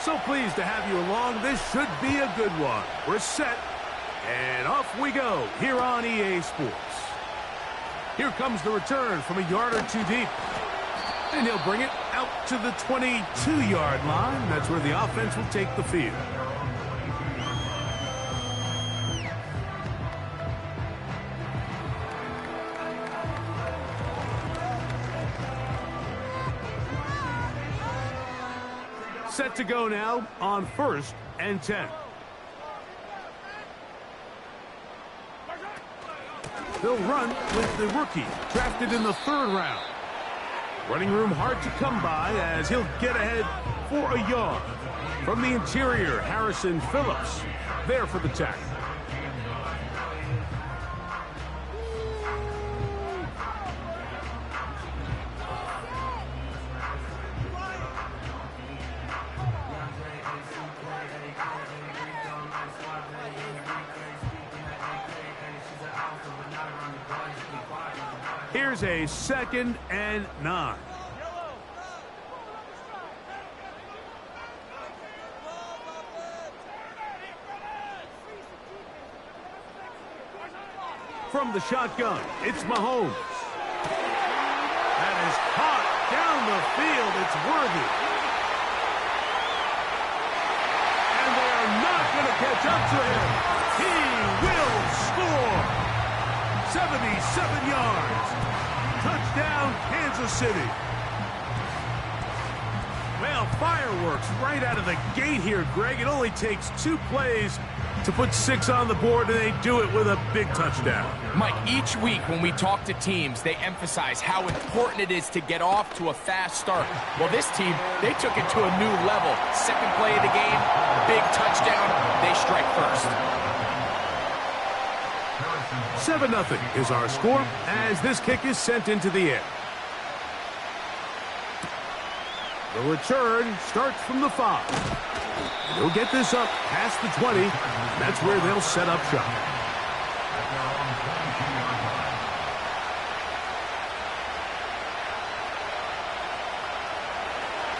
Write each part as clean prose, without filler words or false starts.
So pleased to have you along. This should be a good one. We're set, and off we go here on EA Sports. Here comes the return from a yard or two deep. And he'll bring it out to the 22-yard line. That's where the offense will take the field. Set to go now on 1st and 10. They'll run with the rookie, drafted in the 3rd round. Running room hard to come by as he'll get ahead for a yard. From the interior, Harrison Phillips there for the tackle. Here's a 2nd and 9. From the shotgun, it's Mahomes. That is caught down the field. It's Worthy. And they are not going to catch up to him. He will score. 77 yards. Touchdown, Kansas City. Well, fireworks right out of the gate here, Greg. It only takes 2 plays to put 6 on the board, and they do it with a big touchdown. Mike, each week when we talk to teams, they emphasize how important it is to get off to a fast start. Well, this team, they took it to a new level. 2nd play of the game, big touchdown, they strike first. 7-0 is our score as this kick is sent into the air. The return starts from the 5. They'll get this up past the 20. That's where they'll set up shop.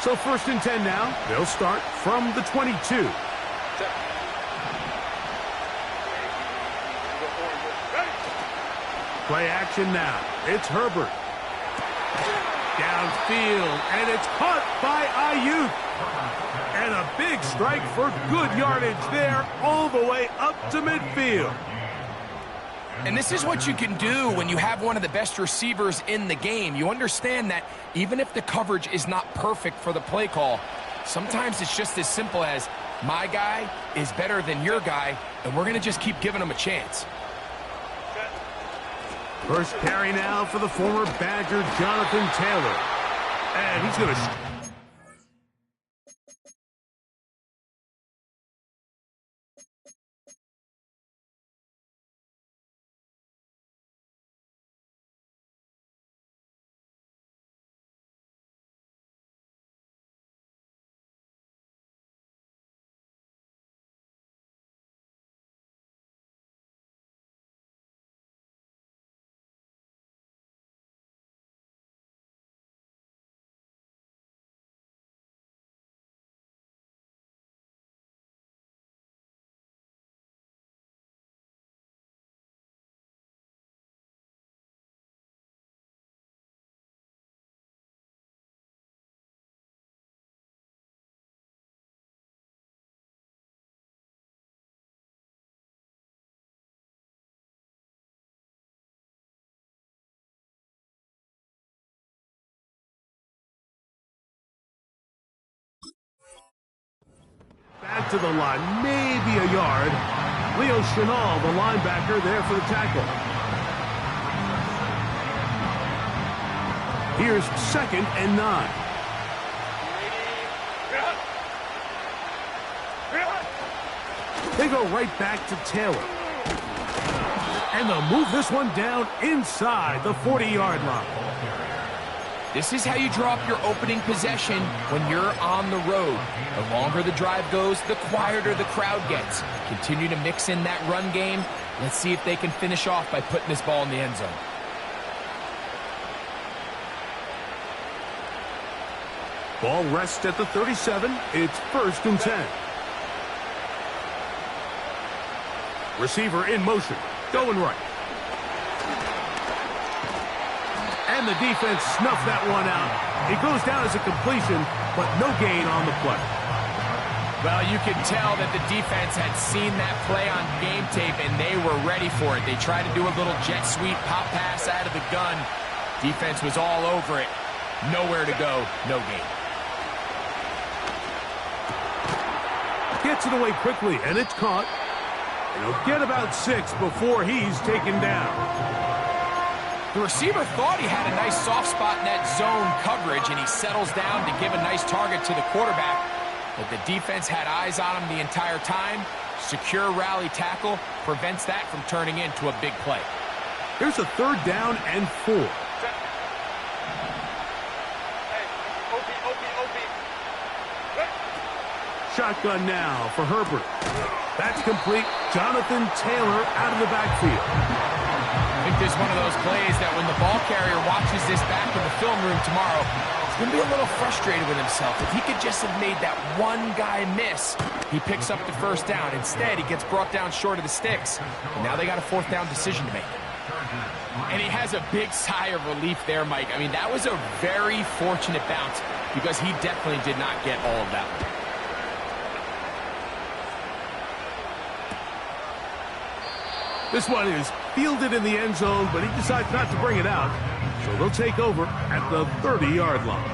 So 1st and 10 now. They'll start from the 22. Play action now. It's Herbert. Downfield, and it's caught by Ayuk. And a big strike for good yardage there all the way up to midfield. And this is what you can do when you have one of the best receivers in the game. You understand that even if the coverage is not perfect for the play call, sometimes it's just as simple as my guy is better than your guy, and we're going to just keep giving him a chance. First carry now for the former Badger, Jonathan Taylor. And he's going to... Back to the line, maybe a yard. Leo Chenal, the linebacker, there for the tackle. Here's 2nd and 9. They go right back to Taylor. And they'll move this one down inside the 40-yard line. This is how you draw up your opening possession when you're on the road. The longer the drive goes, the quieter the crowd gets. Continue to mix in that run game. Let's see if they can finish off by putting this ball in the end zone. Ball rests at the 37. It's 1st and 10. Receiver in motion. Going right. And the defense snuffed that one out. It goes down as a completion, but no gain on the play. Well, you could tell that the defense had seen that play on game tape, and they were ready for it. They tried to do a little jet sweep pop pass out of the gun. Defense was all over it. Nowhere to go, no gain. Gets it away quickly, and it's caught. And he'll get about 6 before he's taken down. The receiver thought he had a nice soft spot in that zone coverage, and he settles down to give a nice target to the quarterback. But the defense had eyes on him the entire time. Secure rally tackle prevents that from turning into a big play. Here's a 3rd down and 4. Shotgun now for Herbert. That's complete. Jonathan Taylor out of the backfield. I think this is one of those plays that when the ball carrier watches this back in the film room tomorrow, he's going to be a little frustrated with himself. If he could just have made that one guy miss, he picks up the 1st down. Instead, he gets brought down short of the sticks. And now they got a 4th down decision to make. And he has a big sigh of relief there, Mike. I mean, that was a very fortunate bounce because he definitely did not get all of that. This one is fielded in the end zone, but he decides not to bring it out. So they'll take over at the 30-yard line.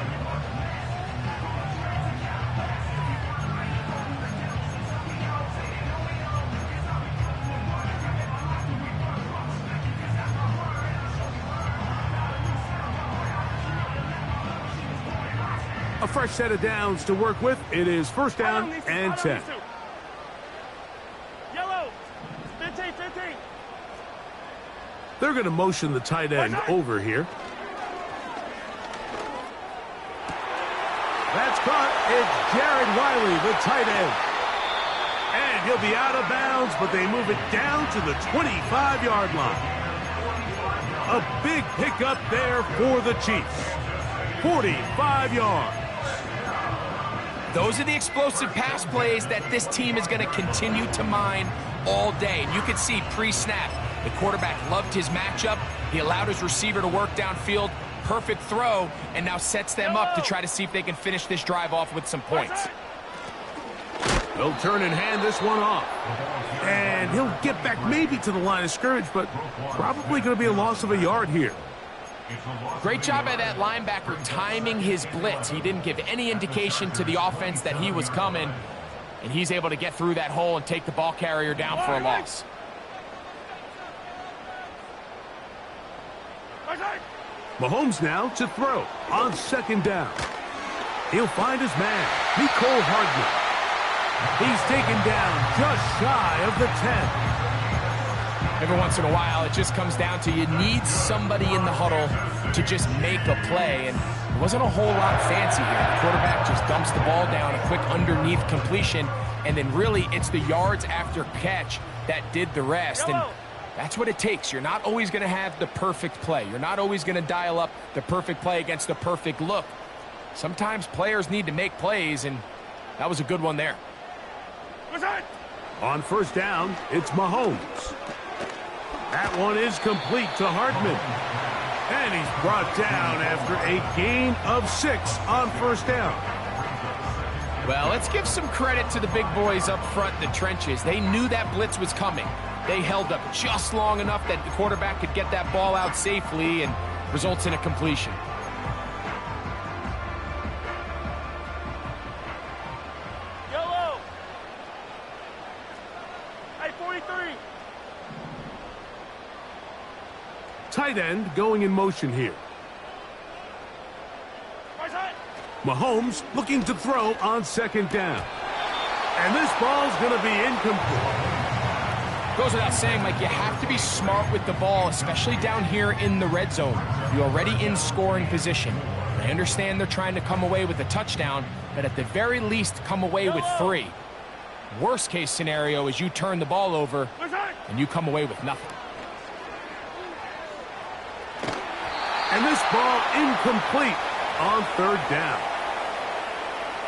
A fresh set of downs to work with. It is 1st down and 10. They're going to motion the tight end over here. That's caught. It's Jared Wiley, the tight end. And he'll be out of bounds, but they move it down to the 25-yard line. A big pickup there for the Chiefs. 45 yards. Those are the explosive pass plays that this team is going to continue to mine all day. And you can see pre-snap, the quarterback loved his matchup. He allowed his receiver to work downfield. Perfect throw, and now sets them up to try to see if they can finish this drive off with some points. They'll turn and hand this one off. And he'll get back maybe to the line of scrimmage, but probably going to be a loss of a yard here. Great job by that linebacker timing his blitz. He didn't give any indication to the offense that he was coming, and he's able to get through that hole and take the ball carrier down for a loss. Mahomes now to throw on 2nd down. He'll find his man, Mecole Hardman. He's taken down just shy of the 10. Every once in a while, it just comes down to you need somebody in the huddle to just make a play, and it wasn't a whole lot fancy here. The quarterback just dumps the ball down, a quick underneath completion, and then really it's the yards after catch that did the rest. And that's what it takes. You're not always going to have the perfect play. You're not always going to dial up the perfect play against the perfect look. Sometimes players need to make plays, and that was a good one there. On 1st down, it's Mahomes. That one is complete to Hardman. And he's brought down after a gain of 6 on 1st down. Well, let's give some credit to the big boys up front in the trenches. They knew that blitz was coming. They held up just long enough that the quarterback could get that ball out safely and results in a completion. Yellow. Hey, 43. Tight end going in motion here. Mahomes looking to throw on 2nd down. And this ball's going to be incomplete. Goes without saying, Mike, you have to be smart with the ball, especially down here in the red zone. You're already in scoring position. I understand they're trying to come away with a touchdown, but at the very least, come away with 3. Worst case scenario is you turn the ball over and you come away with nothing. And this ball incomplete on 3rd down.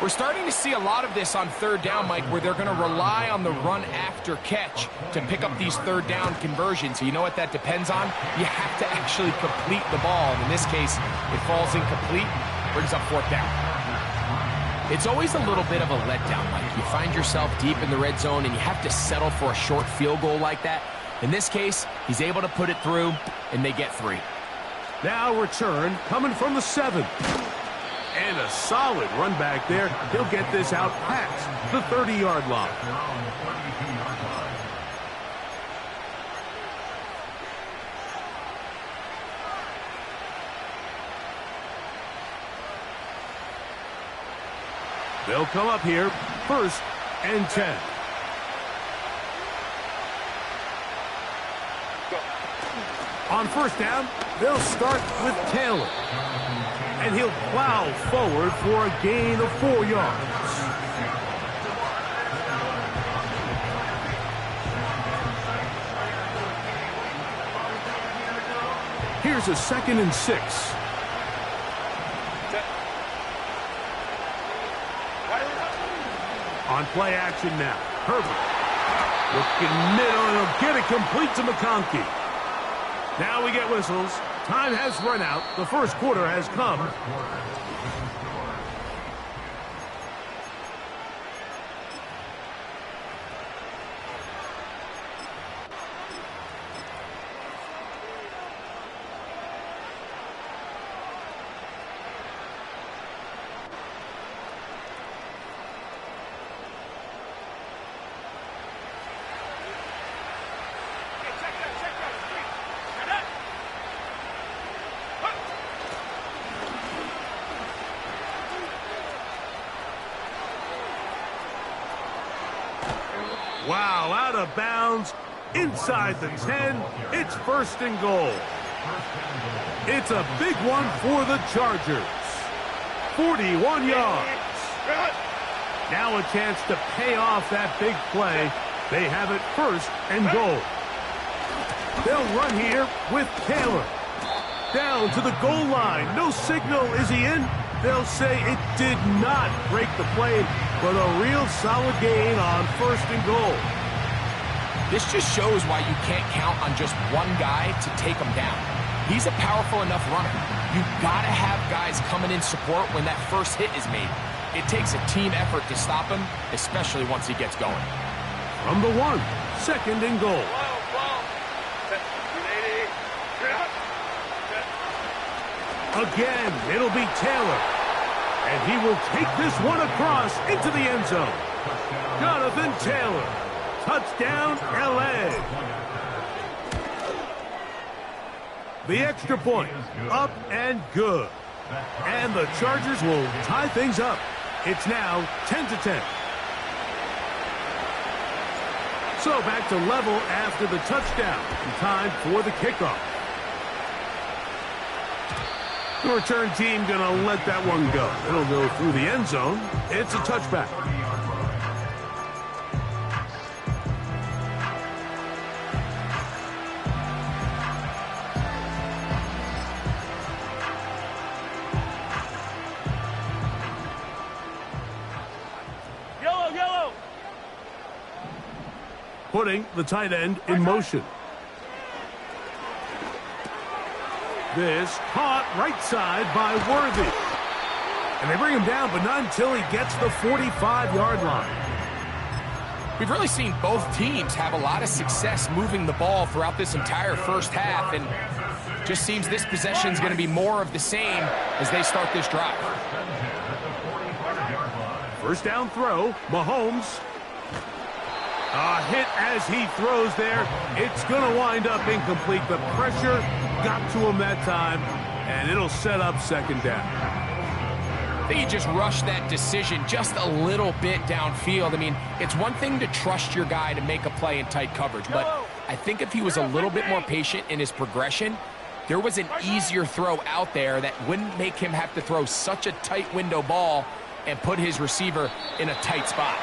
We're starting to see a lot of this on third down, Mike, where they're going to rely on the run after catch to pick up these third down conversions. So you know what that depends on? You have to actually complete the ball. And in this case, it falls incomplete, brings up fourth down. It's always a little bit of a letdown, Mike. You find yourself deep in the red zone and you have to settle for a short field goal like that. In this case, he's able to put it through, and they get 3. Now return coming from the 7. And a solid run back there. He'll get this out past the 30-yard line. They'll come up here, 1st and 10. On 1st down, they'll start with Taylor. And he'll plow forward for a gain of 4 yards. Here's a 2nd and 6. On play action now, Herbert. Looking middle, and he'll get it complete to McConkey. Now we get whistles. Time has run out. The first quarter has come. Wow, out of bounds, inside the 10. It's 1st and goal. It's a big one for the Chargers. 41 yards. Now a chance to pay off that big play. They have it 1st and goal. They'll run here with Taylor. Down to the goal line. No signal. Is he in? They'll say it did not break the play, but a real solid gain on 1st and goal. This just shows why you can't count on just one guy to take him down. He's a powerful enough runner. You've got to have guys coming in support when that first hit is made. It takes a team effort to stop him, especially once he gets going. From the 1, 2nd and goal. Again, it'll be Taylor. And he will take this one across into the end zone. Jonathan Taylor. Touchdown, L.A. The extra point. Up and good. And the Chargers will tie things up. It's now 10-10. So back to level after the touchdown. Time for the kickoff. The return team going to let that one go. It'll go through the end zone. It's a touchback. Yellow. Putting the tight end in motion. This caught right side by Worthy. And they bring him down, but not until he gets the 45-yard line. We've really seen both teams have a lot of success moving the ball throughout this entire first half, and just seems this possession is going to be more of the same as they start this drive. First down throw, Mahomes. A hit as he throws there. It's going to wind up incomplete. The pressure got to him that time, and it'll set up 2nd down. I think he just rushed that decision just a little bit downfield. I mean, it's one thing to trust your guy to make a play in tight coverage, but I think if he was a little bit more patient in his progression, there was an easier throw out there that wouldn't make him have to throw such a tight window ball and put his receiver in a tight spot.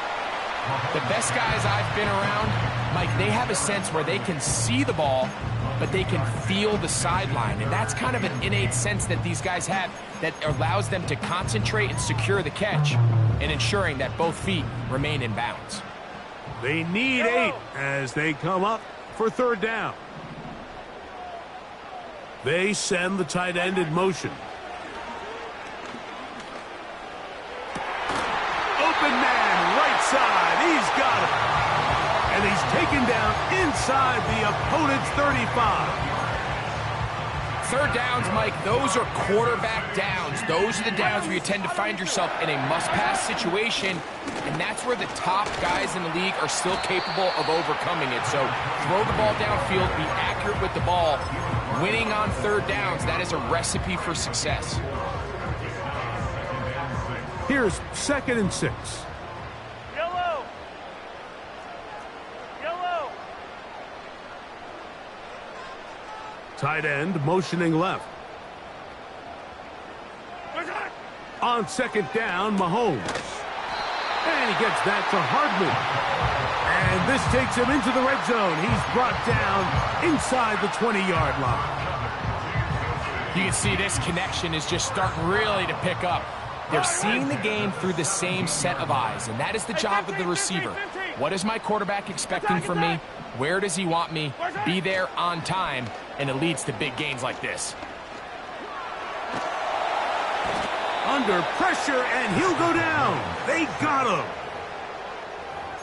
The best guys I've been around, Mike, they have a sense where they can see the ball, but they can feel the sideline. And that's kind of an innate sense that these guys have that allows them to concentrate and secure the catch and ensuring that both feet remain in bounds. They need 8 as they come up for third down. They send the tight end in motion. Open man, right side. He's got it. And he's taken down inside the opponent's 35. Third downs, Mike, those are quarterback downs. Those are the downs where you tend to find yourself in a must-pass situation, and that's where the top guys in the league are still capable of overcoming it. So throw the ball downfield, be accurate with the ball. Winning on third downs, that is a recipe for success. Here's 2nd and 6. Yellow. Yellow. Tight end motioning left. On 2nd down, Mahomes. And he gets that to Hardman. And this takes him into the red zone. He's brought down inside the 20-yard line. You can see this connection is just starting really to pick up. They're seeing the game through the same set of eyes, and that is the job of the receiver. What is my quarterback expecting from me? Where does he want me? Be there on time, and it leads to big gains like this. Under pressure, and he'll go down. They got him.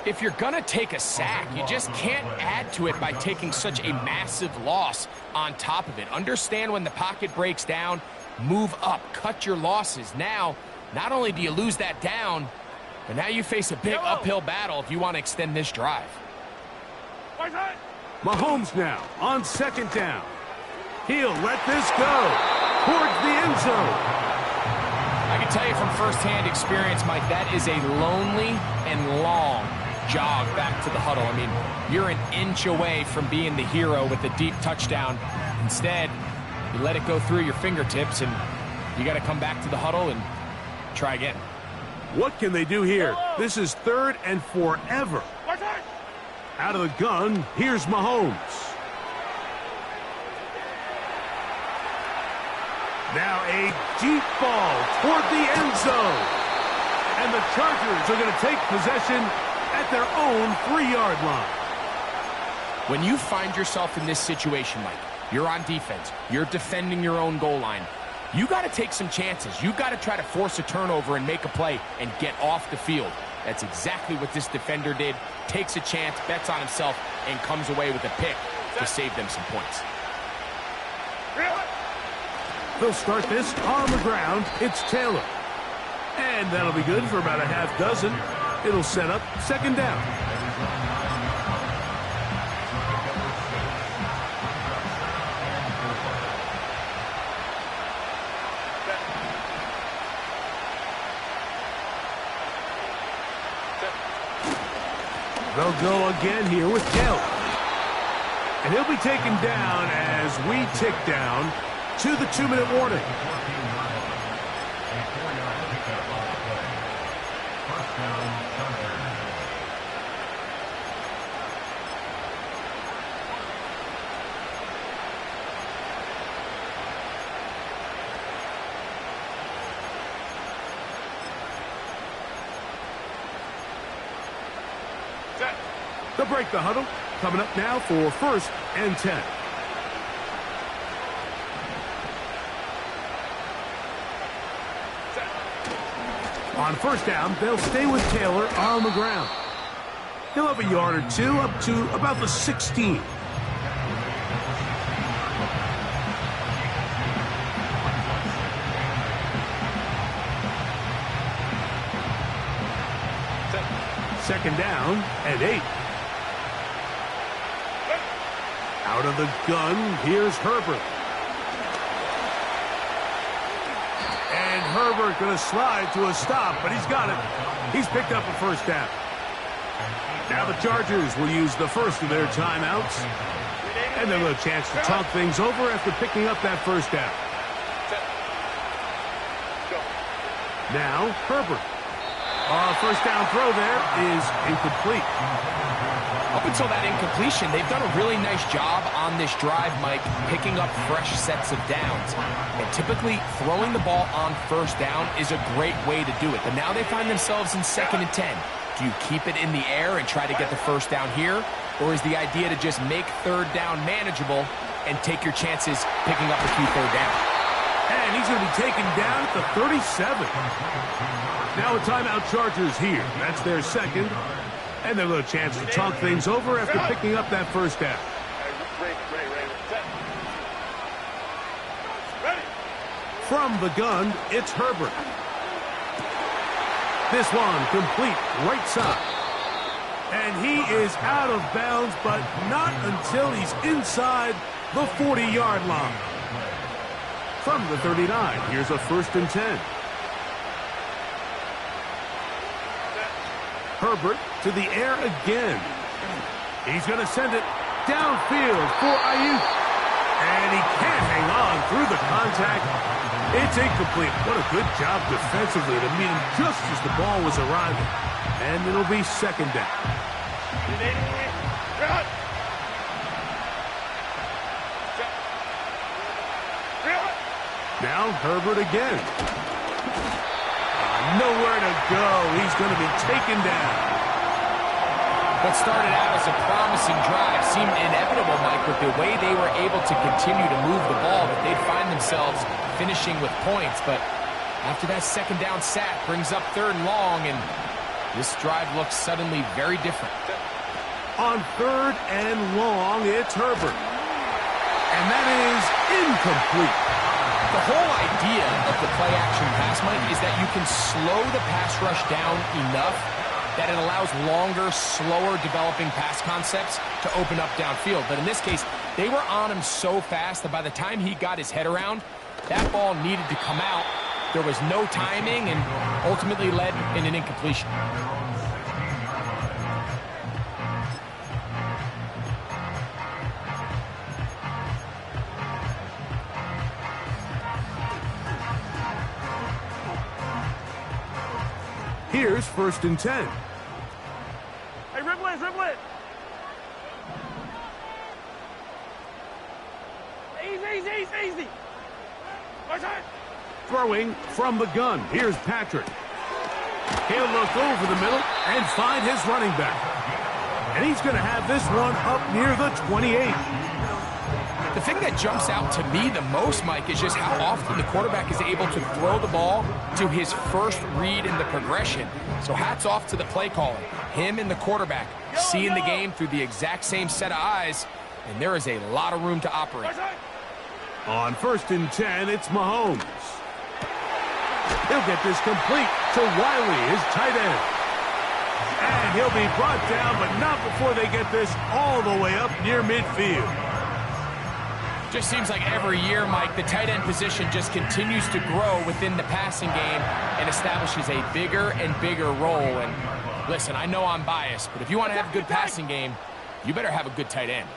If you're going to take a sack, you just can't add to it by taking such a massive loss on top of it. Understand when the pocket breaks down, move up, cut your losses. Now, not only do you lose that down, but now you face a big uphill battle if you want to extend this drive. Mahomes now on 2nd down. He'll let this go towards the end zone. I can tell you from firsthand experience, Mike, that is a lonely and long jog back to the huddle. I mean, you're an inch away from being the hero with the deep touchdown. Instead, you let it go through your fingertips, and you got to come back to the huddle and try again. What can they do here? This is 3rd and forever. Out of the gun, here's Mahomes. Now a deep ball toward the end zone. And the Chargers are going to take possession at their own 3-yard line. When you find yourself in this situation, Mike, you're on defense, you're defending your own goal line, you got to take some chances. You got to try to force a turnover and make a play and get off the field. That's exactly what this defender did. Takes a chance, bets on himself, and comes away with a pick to save them some points. They'll start this on the ground. It's Taylor. And that'll be good for about a half dozen. It'll set up 2nd down. They'll go again here with Taylor. And he'll be taken down as we tick down to the 2-minute warning. They'll break the huddle. Coming up now for 1st and 10. On 1st down, they'll stay with Taylor on the ground. He'll have a yard or two up to about the 16. Second down and 8. Out of the gun, here's Herbert. And Herbert going to slide to a stop, but he's got it. He's picked up a 1st down. Now the Chargers will use the first of their timeouts. And they'll have a chance to talk things over after picking up that 1st down. Now, Herbert. First down throw there is incomplete. Up until that incompletion, they've done a really nice job on this drive, Mike, picking up fresh sets of downs. And typically, throwing the ball on first down is a great way to do it. But now they find themselves in 2nd and 10. Do you keep it in the air and try to get the first down here? Or is the idea to just make 3rd down manageable and take your chances picking up a few 3rd down? And he's going to be taken down at the 37. Now a timeout Chargers here. That's their 2nd. And they'll have a chance to talk things over after picking up that first down. From the gun, it's Herbert. This one complete right side. And he is out of bounds, but not until he's inside the 40-yard line. From the 39, here's a 1st and 10. Herbert to the air again. He's going to send it downfield for Ayuk. And he can't hang on through the contact. It's incomplete. What a good job defensively to meet him just as the ball was arriving. And it'll be 2nd down. Now Herbert again. Nowhere to go. He's going to be taken down. What started out as a promising drive seemed inevitable, Mike, with the way they were able to continue to move the ball, that they'd find themselves finishing with points. But after that 2nd down sack brings up 3rd and long, and this drive looks suddenly very different. On 3rd and long, it's Herbert. And that is incomplete. The whole idea of the play-action pass, Mike, is that you can slow the pass rush down enough that it allows longer, slower developing pass concepts to open up downfield. But in this case, they were on him so fast that by the time he got his head around, that ball needed to come out. There was no timing and ultimately led in an incompletion. Here's 1st and 10. Hey, Riblet. Easy. Throwing from the gun. Here's Patrick. He'll look over the middle and find his running back. And he's going to have this one up near the 28. The thing that jumps out to me the most, Mike, is just how often the quarterback is able to throw the ball to his first read in the progression. So hats off to the play calling. Him and the quarterback seeing the game through the exact same set of eyes, and there is a lot of room to operate. On 1st and 10, it's Mahomes. He'll get this complete to Wiley, his tight end. And he'll be brought down, but not before they get this all the way up near midfield. Just seems like every year, Mike, the tight end position just continues to grow within the passing game and establishes a bigger and bigger role. And listen, I know I'm biased, but if you want to have a good passing game, you better have a good tight end.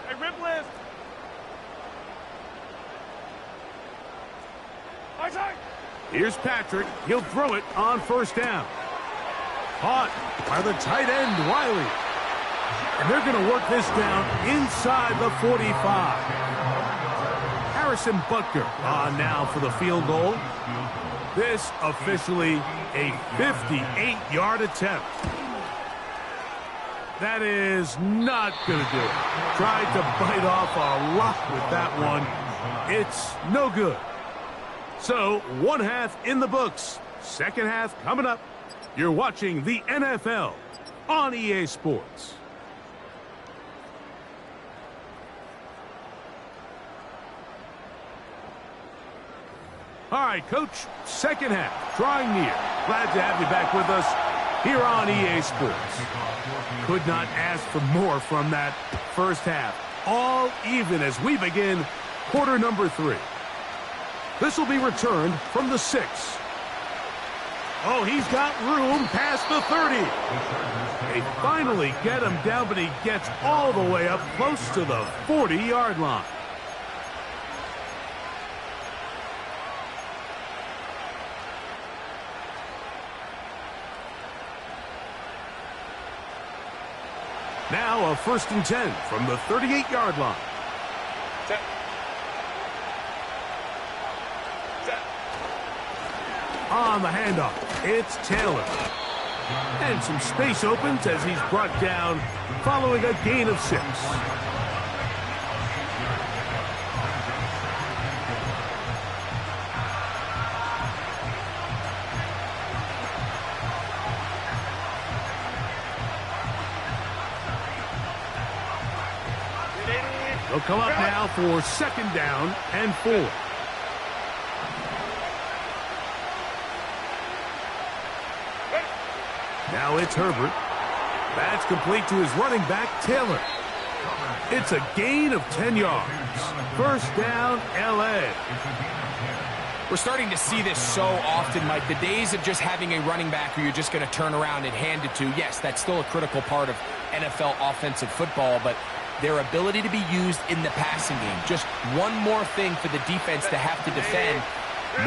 Hey, Riblet. Here's Patrick. He'll throw it on 1st down. Caught by the tight end, Wiley. And they're going to work this down inside the 45. Harrison Butker on now for the field goal. This officially a 58-yard attempt. That is not going to do it. Tried to bite off a lot with that one. It's no good. So, 1 half in the books. 2nd half coming up. You're watching the NFL on EA Sports. All right, Coach, 2nd half, drawing near. Glad to have you back with us here on EA Sports. Could not ask for more from that first half. All even as we begin quarter number 3. This will be returned from the 6. Oh, he's got room past the 30. They finally get him down, but he gets all the way up close to the 40-yard line. Now a 1st and 10 from the 38-yard line. On the handoff, it's Taylor. And some space opens as he's brought down following a gain of 6. They'll come up now for 2nd down and 4. Now it's Herbert. That's complete to his running back, Taylor. It's a gain of 10 yards. 1st down, L.A. We're starting to see this so often, Mike. The days of just having a running back who you're just going to turn around and hand it to, yes, that's still a critical part of NFL offensive football, but their ability to be used in the passing game, just one more thing for the defense to have to defend.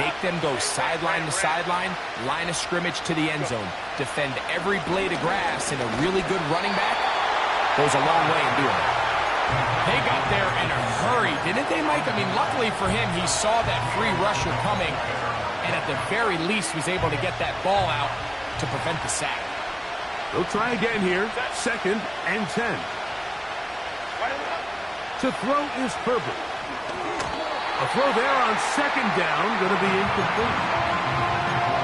Make them go sideline to sideline, line of scrimmage to the end zone. Defend every blade of grass, and a really good running back goes a long way in doing it. They got there in a hurry, didn't they, Mike? I mean, luckily for him, he saw that free rusher coming, and at the very least was able to get that ball out to prevent the sack. They'll try again here. 2nd and 10. To throw is Herbert. A throw there on 2nd down, going to be incomplete.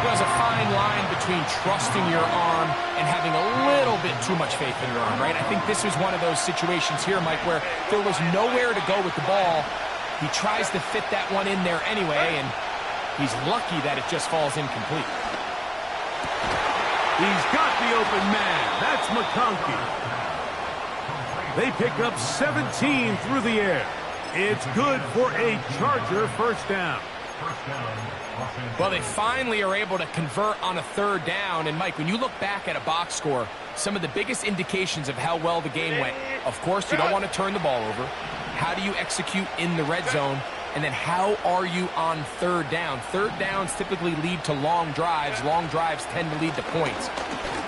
There's a fine line between trusting your arm and having a little bit too much faith in your arm, right? I think this was one of those situations here, Mike, where there was nowhere to go with the ball. He tries to fit that one in there anyway, and he's lucky that it just falls incomplete. He's got the open man. That's McConkey. They pick up 17 through the air. It's good for a Charger 1st down. Well, they finally are able to convert on a 3rd down. And, Mike, when you look back at a box score, some of the biggest indications of how well the game went, of course, you don't want to turn the ball over. How do you execute in the red zone? And then how are you on 3rd down? 3rd downs typically lead to long drives. Long drives tend to lead to points.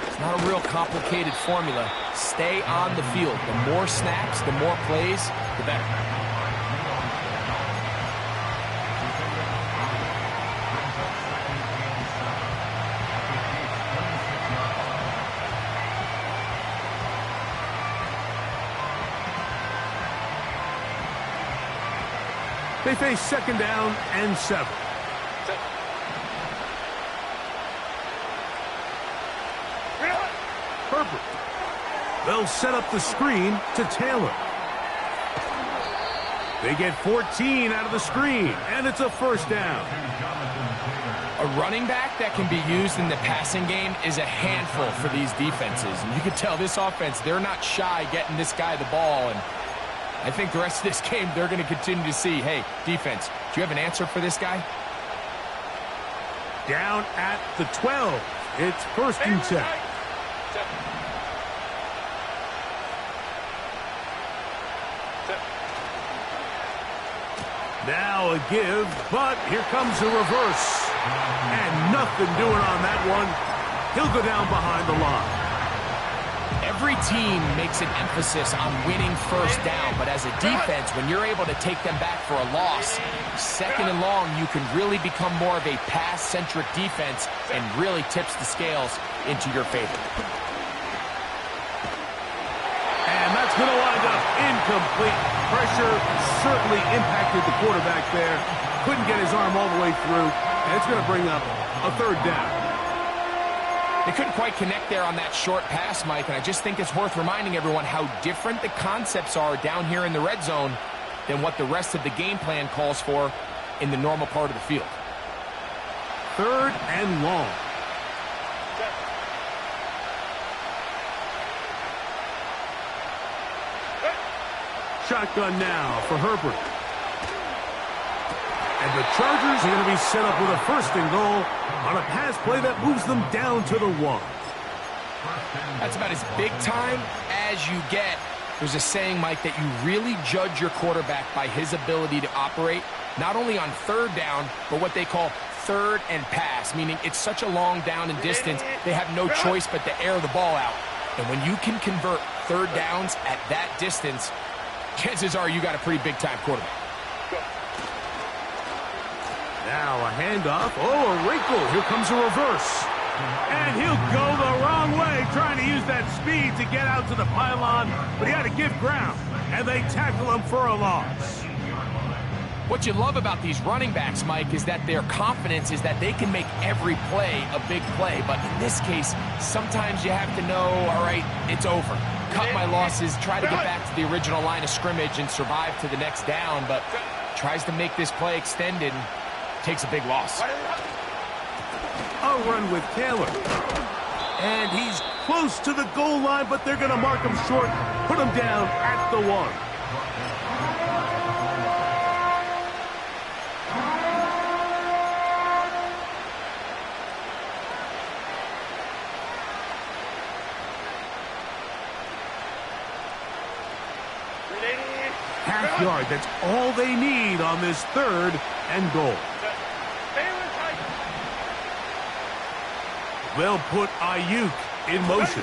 It's not a real complicated formula. Stay on the field. The more snaps, the more plays, the better. They face 2nd down and 7. Herbert. They'll set up the screen to Taylor. They get 14 out of the screen, and it's a 1st down. A running back that can be used in the passing game is a handful for these defenses. And you can tell this offense, they're not shy getting this guy the ball, and I think the rest of this game, they're going to continue to see, hey, defense, do you have an answer for this guy? Down at the 12. It's 1st and 10. Now a give, but here comes a reverse. And nothing doing on that one. He'll go down behind the line. Every team makes an emphasis on winning 1st down, but as a defense, when you're able to take them back for a loss, 2nd and long, you can really become more of a pass-centric defense and really tips the scales into your favor. And that's going to wind up incomplete. Pressure certainly impacted the quarterback there. Couldn't get his arm all the way through, and it's going to bring up a 3rd down. They couldn't quite connect there on that short pass, Mike, and I just think it's worth reminding everyone how different the concepts are down here in the red zone than what the rest of the game plan calls for in the normal part of the field. 3rd and long. Shotgun now for Herbert. And And the Chargers are going to be set up with a 1st and goal on a pass play that moves them down to the 1. That's about as big time as you get. There's a saying, Mike, that you really judge your quarterback by his ability to operate, not only on 3rd down, but what they call 3rd and pass, meaning it's such a long down and distance, they have no choice but to air the ball out. And when you can convert 3rd downs at that distance, chances are you got a pretty big-time quarterback. Now a handoff. Oh, a wrinkle. Here comes a reverse. And he'll go the wrong way, trying to use that speed to get out to the pylon, but he had to give ground, and they tackle him for a loss. What you love about these running backs, Mike, is that their confidence is that they can make every play a big play. But in this case, sometimes you have to know, all right, it's over. Cut my losses, try to get back to the original line of scrimmage and survive to the next down, but tries to make this play extended and takes a big loss. A run with Taylor. And he's close to the goal line, but they're going to mark him short, put him down at the 1. Half yard, that's all they need on this 3rd and goal. They'll put Ayuk in motion.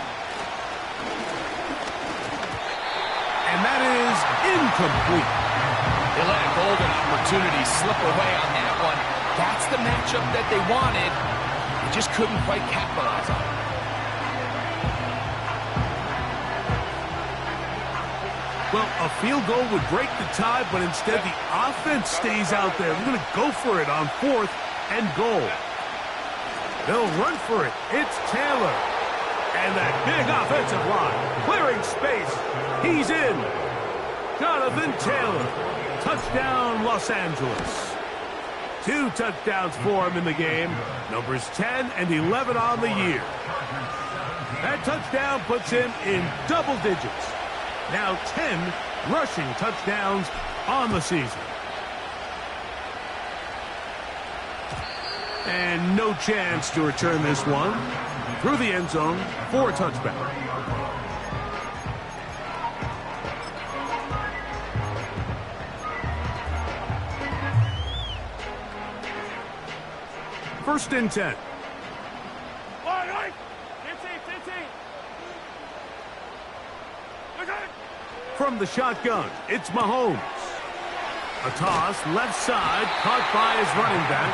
And that is incomplete. They let a golden opportunity slip away on that one. That's the matchup that they wanted. They just couldn't quite capitalize on it. Well, a field goal would break the tie, but instead the offense stays out there. They're going to go for it on 4th and goal. They'll run for it. It's Taylor. And that big offensive line. Clearing space. He's in. Jonathan Taylor. Touchdown, Los Angeles. 2 touchdowns for him in the game. Numbers 10 and 11 on the year. That touchdown puts him in double digits. Now 10 rushing touchdowns on the season. And no chance to return this one. Through the end zone for a touchback. First and 10. From the shotgun, it's Mahomes. A toss, left side, caught by his running back.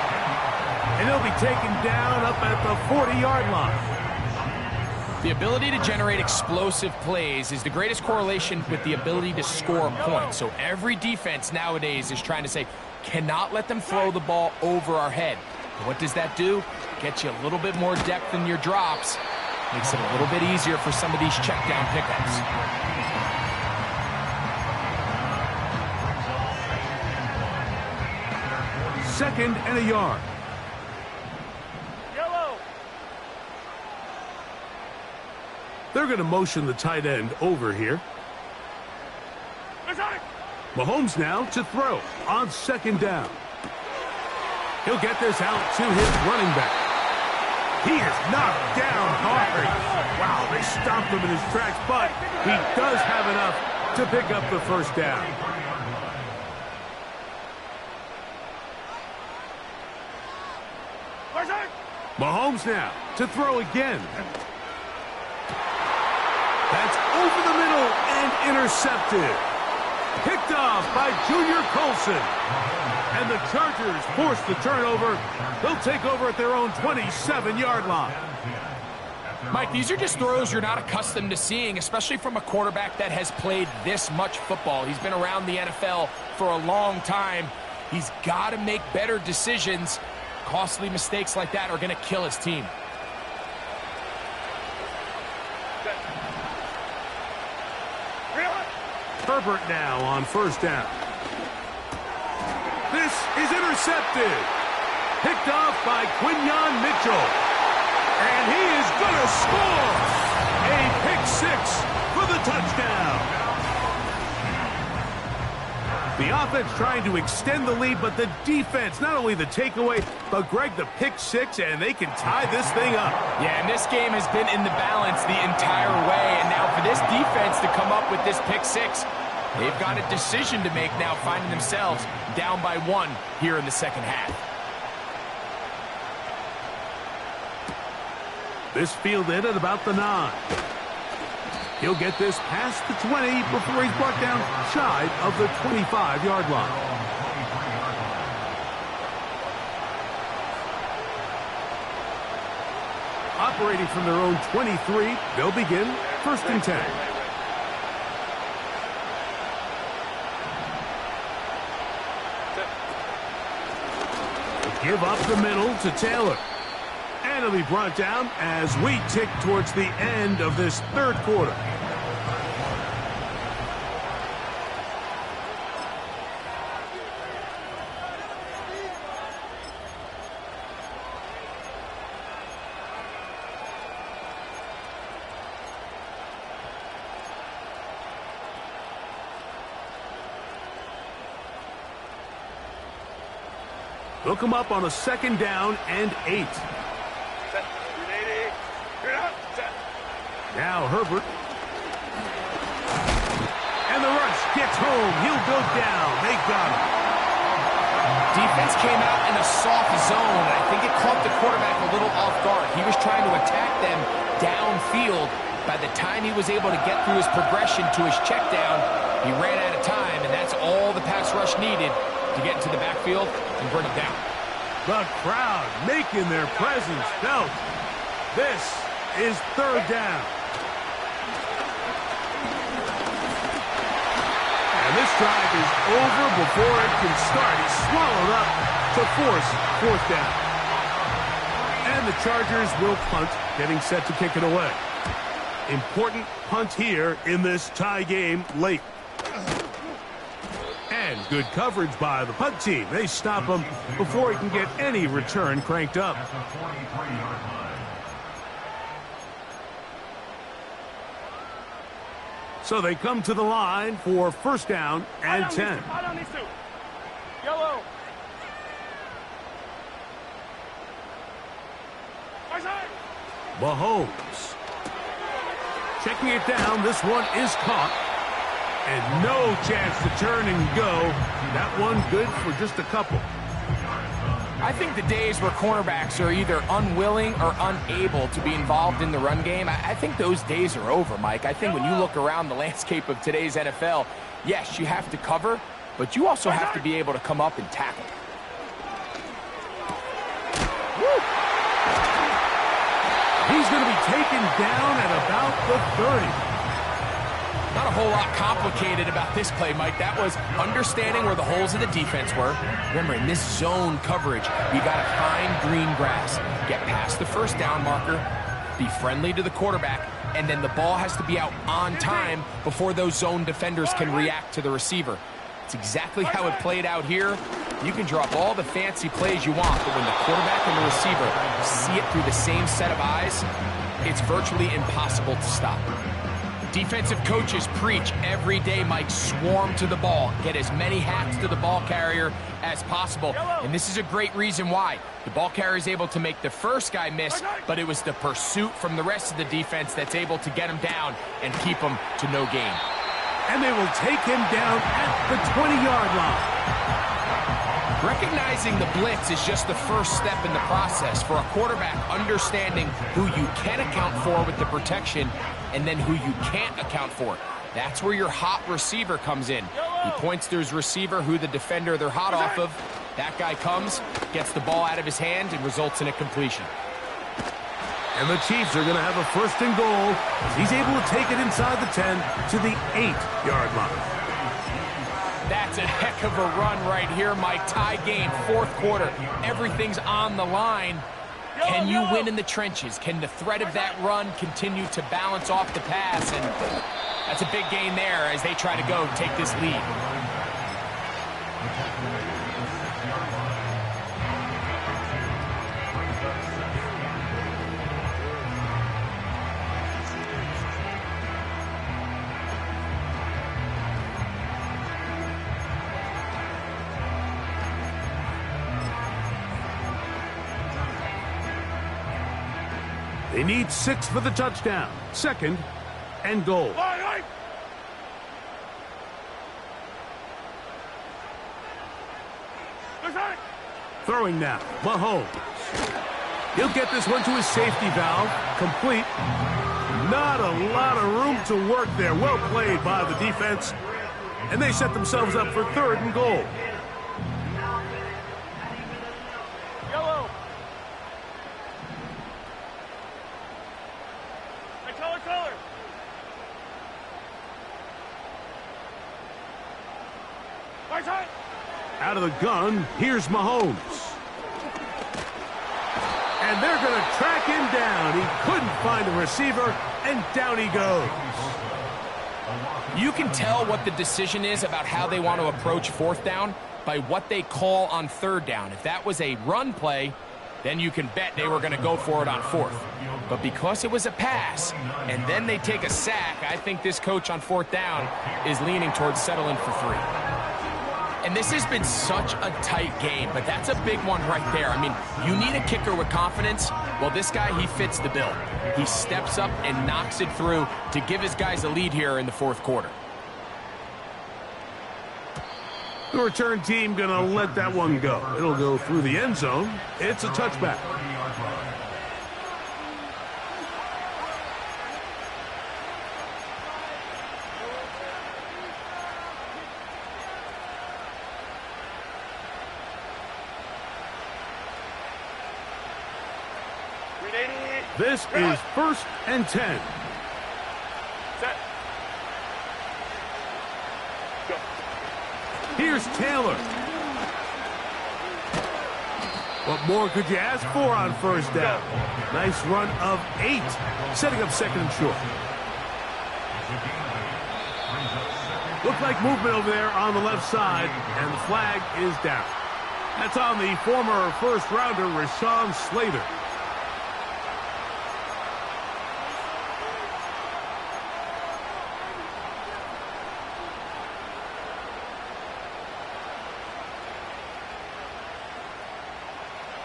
And he'll be taken down up at the 40-yard line. The ability to generate explosive plays is the greatest correlation with the ability to score points. So every defense nowadays is trying to say, cannot let them throw the ball over our head. And what does that do? Get you a little bit more depth in your drops. Makes it a little bit easier for some of these check down pickups. Second and a yard. Yellow. They're going to motion the tight end over here. Mahomes now to throw on second down. He'll get this out to his running back. He is knocked down hard. Wow, they stopped him in his tracks, but he does have enough to pick up the first down. Mahomes now to throw again. That's over the middle and intercepted. Picked off by Junior Colson. And the Chargers force the turnover. They'll take over at their own 27-yard line. Mike, these are just throws you're not accustomed to seeing, especially from a quarterback that has played this much football. He's been around the NFL for a long time. He's got to make better decisions. Costly mistakes like that are going to kill his team. Herbert now on first down. This is intercepted. Picked off by Quinyon Mitchell. And he is going to score. A pick 6 for the touchdown. The offense trying to extend the lead, but the defense, not only the takeaway, but Greg, the pick six, and they can tie this thing up. Yeah, and this game has been in the balance the entire way, and now for this defense to come up with this pick six, they've got a decision to make now, finding themselves down by 1 here in the second half. This fielded at about the 9. He'll get this past the 20 before he's brought down shy of the 25-yard line. Operating from their own 23, they'll begin 1st and 10. Give up the middle to Taylor. And it'll be brought down as we tick towards the end of this 3rd quarter. They'll come up on a 2nd down and 8. Now Herbert. And the rush gets home. He'll go down. They got him. Defense came out in a soft zone. I think it caught the quarterback a little off guard. He was trying to attack them downfield. By the time he was able to get through his progression to his check down, he ran out of time, and that's all the pass rush needed to get into the backfield and bring him down. The crowd making their presence felt. This is 3rd down. And this drive is over before it can start. He's swallowed up to force 4th down. And the Chargers will punt, getting set to kick it away. Important punt here in this tie game late. And good coverage by the punt team. They stop him before he can get any return cranked up. So they come to the line for 1st down and 10. Yellow. Mahomes. Checking it down. This one is caught. And no chance to turn and go. That one good for just a couple. I think the days where cornerbacks are either unwilling or unable to be involved in the run game, I think those days are over, Mike. I think when you look around the landscape of today's NFL, yes, you have to cover, but you also have to be able to come up and tackle. Woo! He's going to be taken down at about the 30. Not a whole lot complicated about this play, Mike. That was understanding where the holes of the defense were. Remember, in this zone coverage, you got to find green grass, get past the 1st down marker, be friendly to the quarterback, and then the ball has to be out on time before those zone defenders can react to the receiver. It's exactly how it played out here. You can drop all the fancy plays you want, but when the quarterback and the receiver see it through the same set of eyes, it's virtually impossible to stop. Defensive coaches preach every day, Mike, swarm to the ball. Get as many hats to the ball carrier as possible. And this is a great reason why. The ball carrier is able to make the first guy miss, but it was the pursuit from the rest of the defense that's able to get him down and keep him to no gain. And they will take him down at the 20-yard line. Recognizing the blitz is just the first step in the process for a quarterback, understanding who you can account for with the protection and then who you can't account for. That's where your hot receiver comes in. He points to his receiver, who the defender they're hot off of. That guy comes, gets the ball out of his hand, and results in a completion. And the Chiefs are going to have a 1st and goal as he's able to take it inside the 10 to the 8-yard line. That's a heck of a run right here, Mike. Tie game, 4th quarter. Everything's on the line. Can you win in the trenches? Can the threat of that run continue to balance off the pass? And that's a big gain there as they try to go take this lead. They need 6 for the touchdown. 2nd and goal. Throwing now, Mahomes. He'll get this one to his safety valve. Complete. Not a lot of room to work there. Well played by the defense. And they set themselves up for 3rd and goal. Yellow. Hey, color. Right side. Out of the gun, here's Mahomes. And they're going to track him down. He couldn't find the receiver, and down he goes. You can tell what the decision is about how they want to approach 4th down by what they call on 3rd down. If that was a run play, then you can bet they were going to go for it on 4th. But because it was a pass, and then they take a sack, I think this coach on 4th down is leaning towards settling for 3. And this has been such a tight game, but that's a big one right there. I mean, you need a kicker with confidence. Well, this guy, he fits the bill. He steps up and knocks it through to give his guys a lead here in the 4th quarter. The return team going to let that one go. It'll go through the end zone. It's a touchback. This is 1st and 10. Set. Go. Here's Taylor. What more could you ask for on 1st down? Nice run of 8, setting up 2nd and short. Looked like movement over there on the left side, and the flag is down. That's on the former 1st rounder, Rashawn Slater.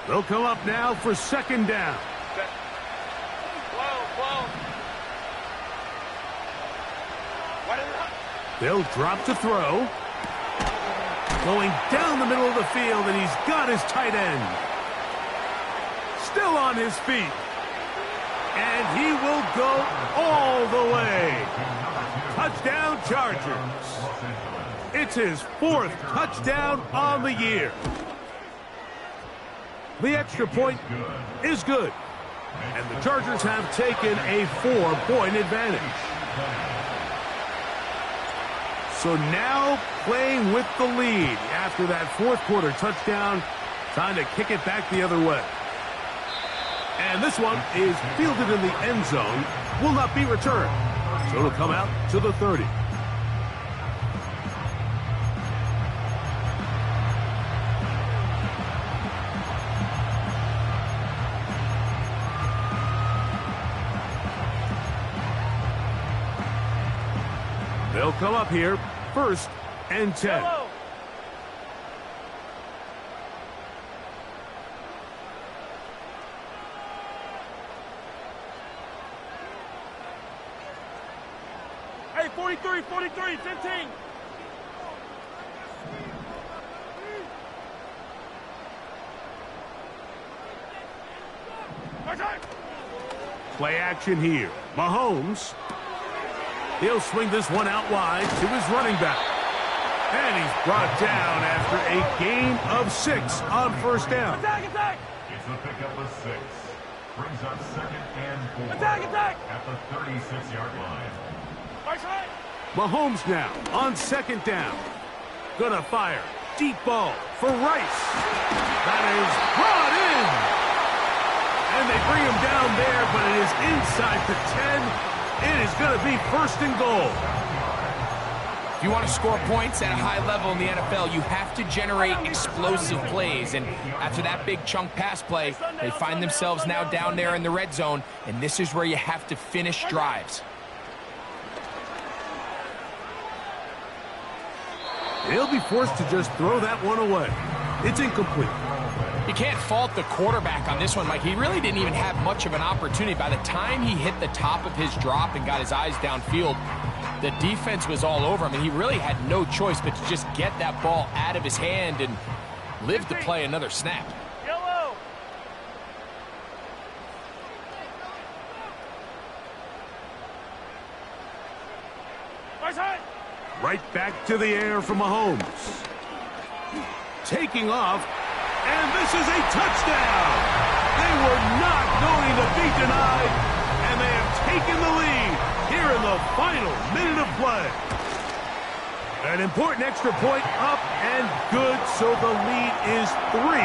They'll come up now for 2nd down. They'll drop to throw. Going down the middle of the field, and he's got his tight end. Still on his feet. And he will go all the way. Touchdown, Chargers. It's his 4th touchdown on the year. The extra point is good. And the Chargers have taken a 4-point advantage. So now playing with the lead after that 4th quarter touchdown. Time to kick it back the other way. And this one is fielded in the end zone. Will not be returned. So it'll come out to the 30. They'll come up here, 1st and 10. Yellow. Hey, 43, 15. Play action here. Mahomes. He'll swing this one out wide to his running back. And he's brought down after a gain of 6 on 1st down. Attack! It's a pickup of 6. Brings up 2nd and 4. Attack! At the 36-yard line. Right side. Mahomes now on 2nd down. Gonna fire. Deep ball for Rice. That is brought in. And they bring him down there, but it is inside the 10. It is going to be 1st and goal. If you want to score points at a high level in the NFL, you have to generate explosive plays. And after that big chunk pass play, they find themselves now down there in the red zone, and this is where you have to finish drives. He'll be forced to just throw that one away. It's incomplete. You can't fault the quarterback on this one, Mike. He really didn't even have much of an opportunity. By the time he hit the top of his drop and got his eyes downfield, the defense was all over him, and he really had no choice but to just get that ball out of his hand and live to play another snap. Yellow. Right back to the air for Mahomes. Taking off, and this is a touchdown. They were not going to be denied, and they have taken the lead here in the final minute of play. An important extra point up and good, so the lead is 3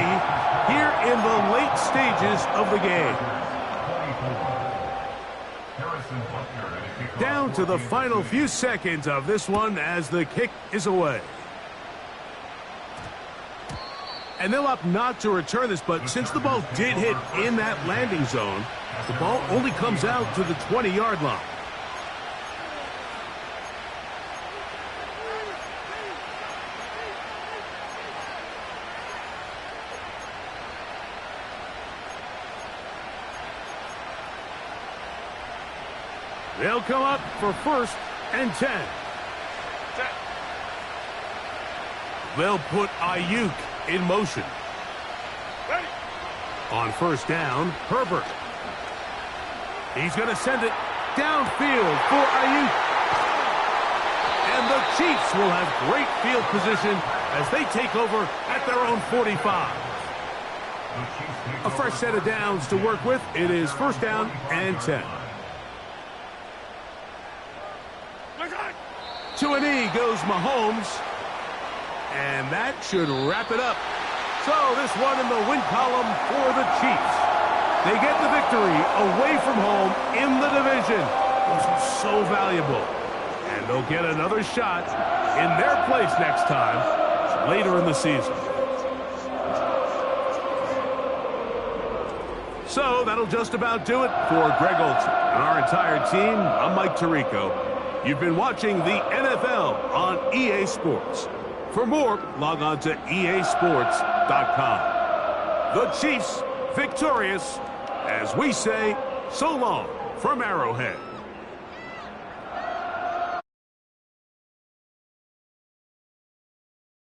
here in the late stages of the game. Down to the final few seconds of this one as the kick is away. And they'll opt not to return this, but since the ball did hit in that landing zone, the ball only comes out to the 20-yard line. They'll come up for 1st and 10. Set. They'll put Ayuk in motion. Ready. On 1st down, Herbert. He's going to send it downfield for Ayuk. And the Chiefs will have great field position as they take over at their own 45. A fresh set of downs to work with. It is 1st down and 10. To a knee goes Mahomes. And that should wrap it up. So this one in the win column for the Chiefs. They get the victory away from home in the division. This is so valuable. And they'll get another shot in their place next time later in the season. So that'll just about do it for Greg Olsen and our entire team. I'm Mike Tirico. You've been watching the NFL on EA Sports. For more, log on to easports.com. The Chiefs victorious as we say so long from Arrowhead.